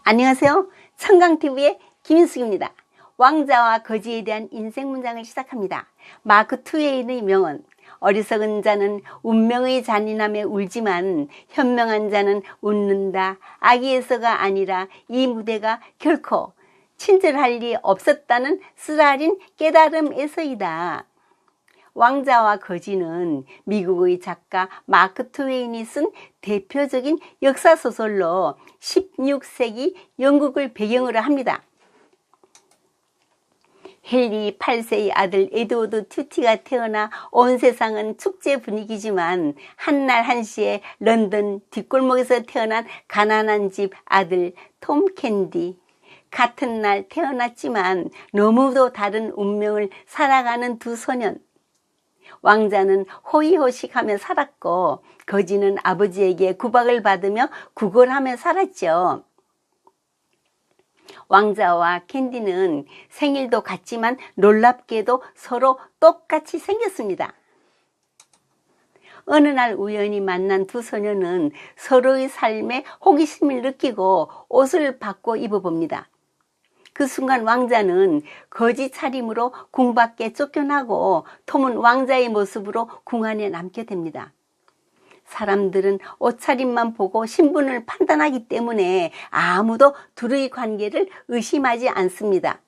안녕하세요. 청강TV의 김인숙입니다. 왕자와 거지에 대한 인생 문장을 시작합니다. 마크 트웨인의 명언. 어리석은 자는 운명의 잔인함에 울지만 현명한 자는 웃는다. 아기에서가 아니라 이 무대가 결코 친절할 리 없었다는 쓰라린 깨달음에서이다. 왕자와 거지는 미국의 작가 마크 트웨인이 쓴 대표적인 역사소설로 16세기 영국을 배경으로 합니다. 헨리 8세의 아들 에드워드 튜티가 태어나 온 세상은 축제 분위기지만 한날 한시에 런던 뒷골목에서 태어난 가난한 집 아들 톰 캔디. 같은 날 태어났지만 너무도 다른 운명을 살아가는 두 소년. 왕자는 호의호식하며 살았고 거지는 아버지에게 구박을 받으며 구걸하며 살았죠. 왕자와 캔디는 생일도 같지만 놀랍게도 서로 똑같이 생겼습니다. 어느 날 우연히 만난 두 소녀는 서로의 삶에 호기심을 느끼고 옷을 바꿔 입어봅니다. 그 순간 왕자는 거지 차림으로 궁 밖에 쫓겨나고 톰은 왕자의 모습으로 궁 안에 남게 됩니다. 사람들은 옷차림만 보고 신분을 판단하기 때문에 아무도 둘의 관계를 의심하지 않습니다.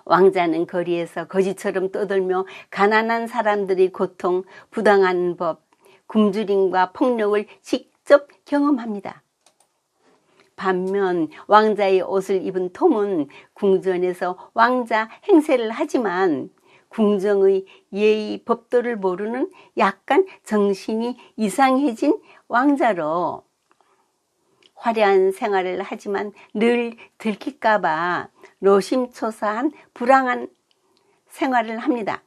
왕자는 거리에서 거지처럼 떠들며 가난한 사람들의 고통, 부당한 법, 굶주림과 폭력을 직접 경험합니다. 반면 왕자의 옷을 입은 톰은 궁전에서 왕자 행세를 하지만 궁정의 예의 법도를 모르는 약간 정신이 이상해진 왕자로 화려한 생활을 하지만 늘 들킬까봐 노심초사한 불안한 생활을 합니다.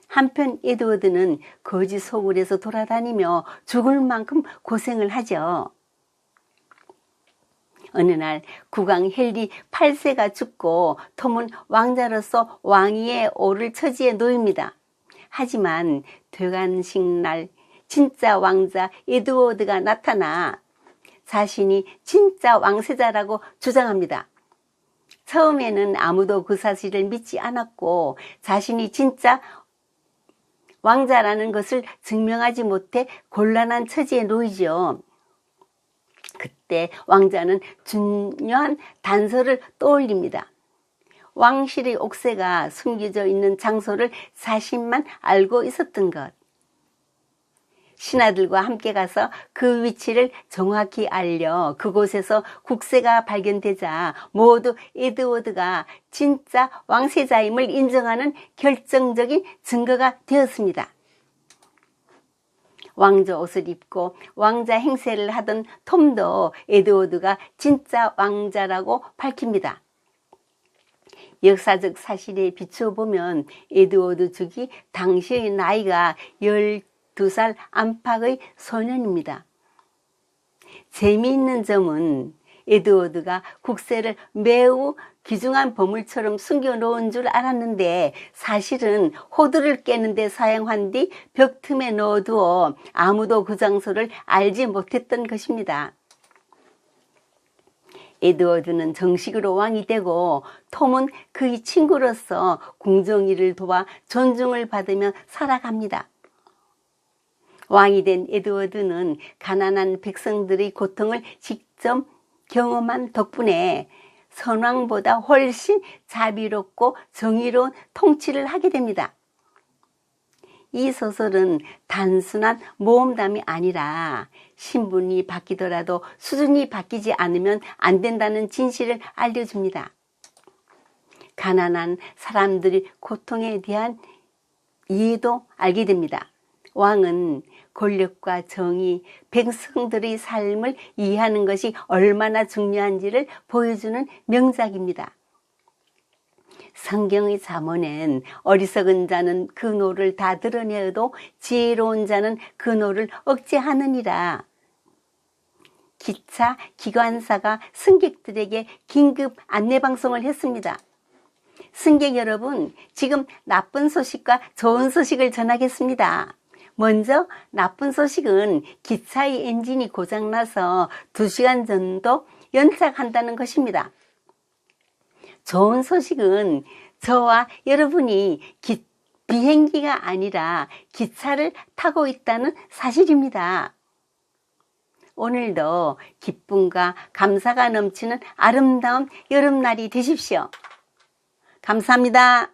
한편 에드워드는 거지 소굴에서 돌아다니며 죽을 만큼 고생을 하죠. 어느 날 국왕 헨리 8세가 죽고 톰은 왕자로서 왕위에 오를 처지에 놓입니다. 하지만 퇴관식 날 진짜 왕자 에드워드가 나타나 자신이 진짜 왕세자라고 주장합니다. 처음에는 아무도 그 사실을 믿지 않았고 자신이 진짜 왕자라는 것을 증명하지 못해 곤란한 처지에 놓이죠. 그때 왕자는 중요한 단서를 떠올립니다. 왕실의 옥새가 숨겨져 있는 장소를 자신만 알고 있었던 것. 신하들과 함께 가서 그 위치를 정확히 알려 그곳에서 국새가 발견되자 모두 에드워드가 진짜 왕세자임을 인정하는 결정적인 증거가 되었습니다. 왕자 옷을 입고 왕자 행세를 하던 톰도 에드워드가 진짜 왕자라고 밝힙니다. 역사적 사실에 비추어 보면 에드워드 죽이 당시의 나이가 12살 안팎의 소년입니다. 재미있는 점은 에드워드가 국새를 매우 귀중한 보물처럼 숨겨놓은 줄 알았는데 사실은 호두를 깨는 데 사용한 뒤 벽 틈에 넣어두어 아무도 그 장소를 알지 못했던 것입니다. 에드워드는 정식으로 왕이 되고 톰은 그의 친구로서 궁정일을 도와 존중을 받으며 살아갑니다. 왕이 된 에드워드는 가난한 백성들의 고통을 직접 경험한 덕분에 선왕보다 훨씬 자비롭고 정의로운 통치를 하게 됩니다. 이 소설은 단순한 모험담이 아니라 신분이 바뀌더라도 수준이 바뀌지 않으면 안 된다는 진실을 알려줍니다. 가난한 사람들의 고통에 대한 이해도 알게 됩니다. 왕은 권력과 정의, 백성들의 삶을 이해하는 것이 얼마나 중요한지를 보여주는 명작입니다. 성경의 잠언엔 어리석은 자는 그 노를 다 드러내어도 지혜로운 자는 그 노를 억제하느니라. 기차 기관사가 승객들에게 긴급 안내방송을 했습니다. 승객 여러분, 지금 나쁜 소식과 좋은 소식을 전하겠습니다. 먼저 나쁜 소식은 기차의 엔진이 고장나서 2시간 정도 연착한다는 것입니다. 좋은 소식은 저와 여러분이 비행기가 아니라 기차를 타고 있다는 사실입니다. 오늘도 기쁨과 감사가 넘치는 아름다운 여름날이 되십시오. 감사합니다.